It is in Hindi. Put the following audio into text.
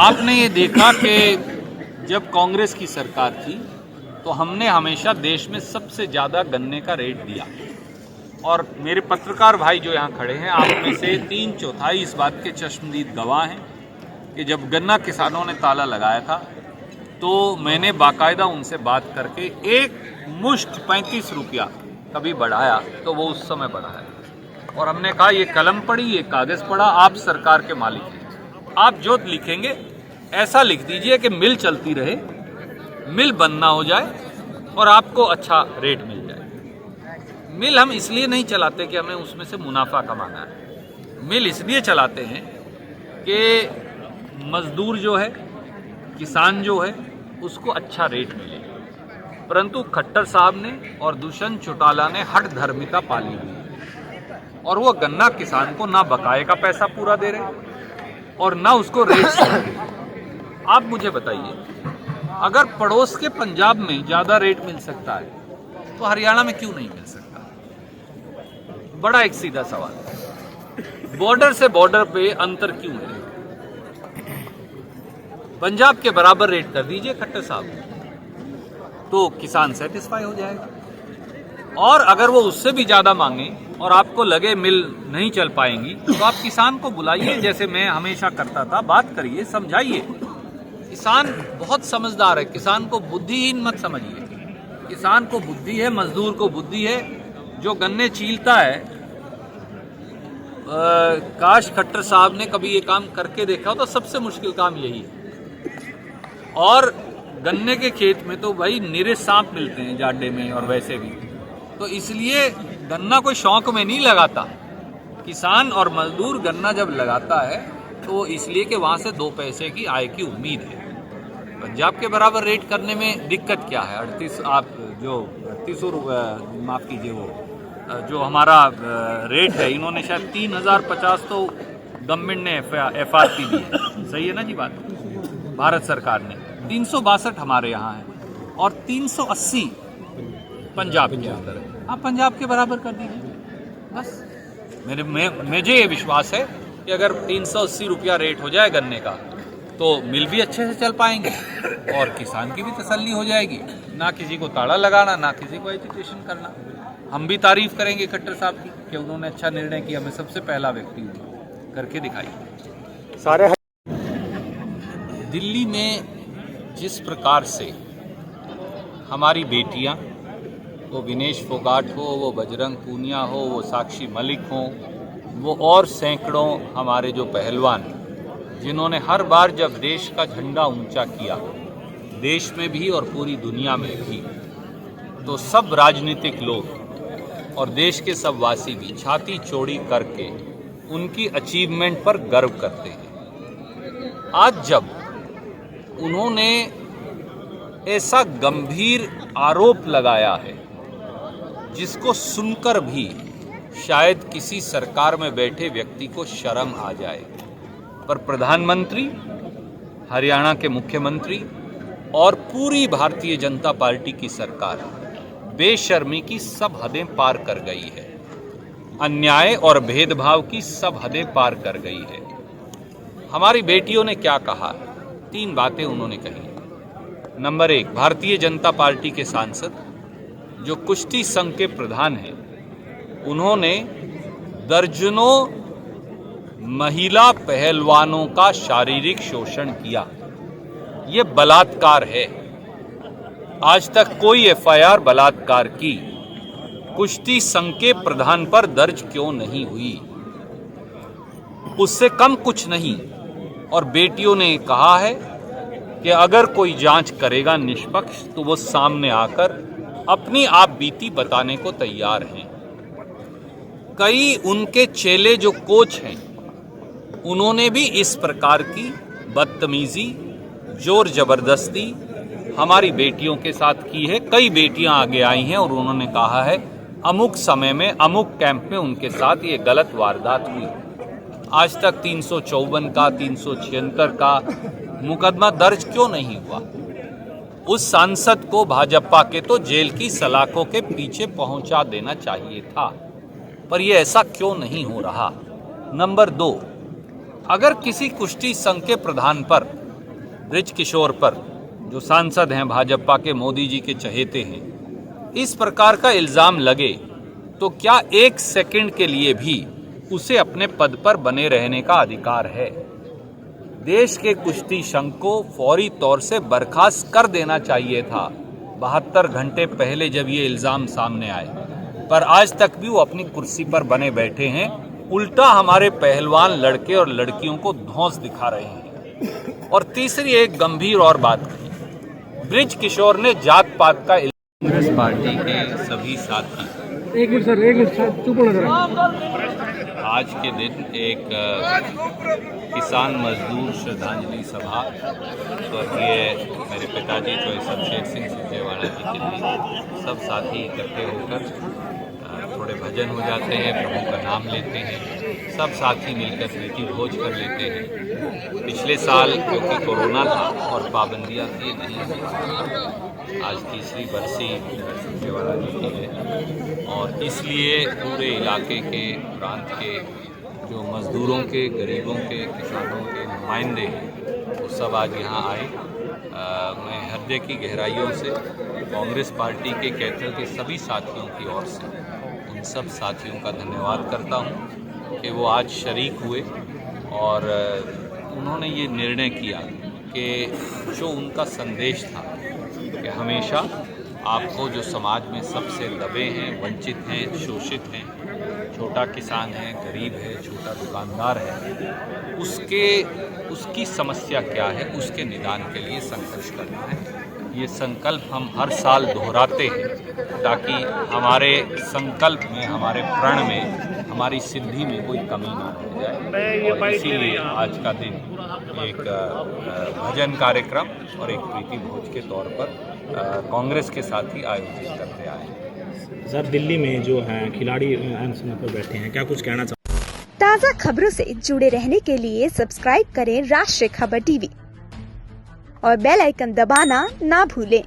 आपने ये देखा कि जब कांग्रेस की सरकार थी तो हमने हमेशा देश में सबसे ज़्यादा गन्ने का रेट दिया। और मेरे पत्रकार भाई जो यहाँ खड़े हैं, आप में से 3/4 इस बात के चश्मदीद गवाह हैं कि जब गन्ना किसानों ने ताला लगाया था तो मैंने बाकायदा उनसे बात करके एक मुश्त 35 रुपया कभी बढ़ाया तो वो उस समय बढ़ाया। और हमने कहा ये कलम पड़ी, ये कागज़ पड़ा, आप सरकार के मालिक हैं, आप जो लिखेंगे ऐसा लिख दीजिए कि मिल चलती रहे, मिल बंद ना हो जाए और आपको अच्छा रेट मिल जाए। मिल हम इसलिए नहीं चलाते कि हमें उसमें से मुनाफा कमाना है, मिल इसलिए चलाते हैं कि मजदूर जो है, किसान जो है, उसको अच्छा रेट मिले। परंतु खट्टर साहब ने और दुष्यंत चौटाला ने हठ धर्मिता पाली हुई और वो गन्ना किसान को ना बकाये का पैसा पूरा दे रहे और ना उसको रेट। आप मुझे बताइए, अगर पड़ोस के पंजाब में ज़्यादा रेट मिल सकता है तो हरियाणा में क्यों नहीं मिल सकता? बड़ा एक सीधा सवाल। बॉर्डर से बॉर्डर पे अंतर क्यों है? पंजाब के बराबर रेट कर दीजिए खट्टर साहब, तो किसान सेटिस्फाई हो जाएगा। और अगर वो उससे भी ज़्यादा मांगे और आपको लगे मिल नहीं चल पाएंगी तो आप किसान को बुलाइए, जैसे मैं हमेशा करता था, बात करिए, समझाइए। किसान बहुत समझदार है, किसान को बुद्धिहीन मत समझिए। किसान को बुद्धि है, मजदूर को बुद्धि है। जो गन्ने छीलता है, काश खट्टर साहब ने कभी ये काम करके देखा हो, तो सबसे मुश्किल काम यही है। और गन्ने के खेत में तो भाई निरे सांप मिलते हैं जाडे में और वैसे भी, तो इसलिए गन्ना कोई शौक में नहीं लगाता। किसान और मजदूर गन्ना जब लगाता है तो इसलिए कि वहाँ से 2 पैसे की आय की उम्मीद है। पंजाब के बराबर रेट करने में दिक्कत क्या है? 38 आप जो 3800 माफ़ कीजिए, वो जो हमारा रेट है, इन्होंने शायद 3050 तो गवर्नमेंट ने FRP दी है, सही है ना जी बात? भारत सरकार ने 362 हमारे यहाँ है और 380 पंजाब के अंदर है। आप पंजाब के बराबर कर दीजिए बस। मुझे ये विश्वास है कि अगर 380 रुपया रेट हो जाए गन्ने का तो मिल भी अच्छे से चल पाएंगे और किसान की भी तसल्ली हो जाएगी। ना किसी को ताड़ा लगाना, ना किसी को एजुकेशन करना। हम भी तारीफ करेंगे खट्टर साहब की कि उन्होंने अच्छा निर्णय किया। मैं सबसे पहला व्यक्ति हूँ, करके दिखाई। सारे दिल्ली में जिस प्रकार से हमारी बेटियां, वो विनेश फोगाट हो, वो बजरंग पूनिया हो, वो साक्षी मलिक हो, वो और सैकड़ों हमारे जो पहलवान, जिन्होंने हर बार जब देश का झंडा ऊंचा किया, देश में भी और पूरी दुनिया में भी, तो सब राजनीतिक लोग और देश के सब वासी भी छाती चौड़ी करके उनकी अचीवमेंट पर गर्व करते हैं। आज जब उन्होंने ऐसा गंभीर आरोप लगाया है जिसको सुनकर भी शायद किसी सरकार में बैठे व्यक्ति को शर्म आ जाए, पर प्रधानमंत्री, हरियाणा के मुख्यमंत्री और पूरी भारतीय जनता पार्टी की सरकार बेशर्मी की सब हदें पार कर गई है, अन्याय और भेदभाव की सब हदें पार कर गई है। हमारी बेटियों ने क्या कहा? 3 बातें उन्होंने कही। नंबर 1, भारतीय जनता पार्टी के सांसद जो कुश्ती संघ के प्रधान हैं, उन्होंने दर्जनों महिला पहलवानों का शारीरिक शोषण किया। ये बलात्कार है। आज तक कोई FIR बलात्कार की कुश्ती संघ के प्रधान पर दर्ज क्यों नहीं हुई? उससे कम कुछ नहीं। और बेटियों ने कहा है कि अगर कोई जांच करेगा निष्पक्ष तो वो सामने आकर अपनी आप बीती बताने को तैयार हैं। कई उनके चेले जो कोच हैं, उन्होंने भी इस प्रकार की बदतमीजी, जोर जबरदस्ती हमारी बेटियों के साथ की है। कई बेटियां आगे आई हैं और उन्होंने कहा है अमुक समय में अमुक कैंप में उनके साथ ये गलत वारदात हुई। आज तक 354 का, 376 का मुकदमा दर्ज क्यों नहीं हुआ? उस सांसद को भाजपा के तो जेल की सलाखों के पीछे पहुंचा देना चाहिए था, पर यह ऐसा क्यों नहीं हो रहा? नंबर 2, अगर किसी कुश्ती संघ के प्रधान पर ब्रिज किशोर पर, जो सांसद हैं भाजपा के, मोदी जी के चहेते हैं, इस प्रकार का इल्ज़ाम लगे तो क्या एक सेकंड के लिए भी उसे अपने पद पर बने रहने का अधिकार है? देश के कुश्ती संघ को फौरी तौर से बर्खास्त कर देना चाहिए था 72 घंटे पहले जब ये इल्ज़ाम सामने आए, पर आज तक भी वो अपनी कुर्सी पर बने बैठे हैं। उल्टा हमारे पहलवान लड़के और लड़कियों को धौंस दिखा रहे हैं। और तीसरी एक गंभीर और बात कही, ब्रिज किशोर ने जात पात का कांग्रेस पार्टी के सभी साथी आज के दिन एक किसान मजदूर श्रद्धांजलि सभा स्वर्गीय मेरे पिताजी चौधरी शमशेर सिंह सुरजेवाला जी के लिए सब साथी इकट्ठे होकर थोड़े भजन हो जाते हैं, प्रभु का नाम लेते हैं, सब साथी मिलकर प्रीति भोज कर लेते हैं। पिछले साल क्योंकि कोरोना था और पाबंदियाँ थी, नहीं हुई। आज तीसरी बरसी सुरजेवाला जी की है और इसलिए पूरे इलाके के, प्रांत के जो मज़दूरों के, गरीबों के, किसानों के नुमाइंदे वो सब आज यहाँ आए। मैं हृदय की गहराइयों से कांग्रेस पार्टी के कैडर के सभी साथियों की ओर से उन सब साथियों का धन्यवाद करता हूँ कि वो आज शरीक हुए और उन्होंने ये निर्णय किया कि जो उनका संदेश था कि हमेशा आपको जो समाज में सबसे दबे हैं, वंचित हैं, शोषित हैं, छोटा किसान है, गरीब है, छोटा दुकानदार है, उसकी समस्या क्या है, उसके निदान के लिए संघर्ष करना है। ये संकल्प हम हर साल दोहराते हैं ताकि हमारे संकल्प में, हमारे प्रण में, हमारी सिद्धि में कोई कमी ना रह जाए। और इसीलिए आज का दिन एक भजन कार्यक्रम और एक प्रीति भोज के तौर पर कांग्रेस के साथ ही आयोजित करते आए। सर, दिल्ली में जो है खिलाड़ी अनशन पर बैठे हैं, क्या कुछ कहना चाहते हैं? ताज़ा खबरों से जुड़े रहने के लिए सब्सक्राइब करें राष्ट्रीय खबर टीवी और बेल आइकन दबाना ना भूलें।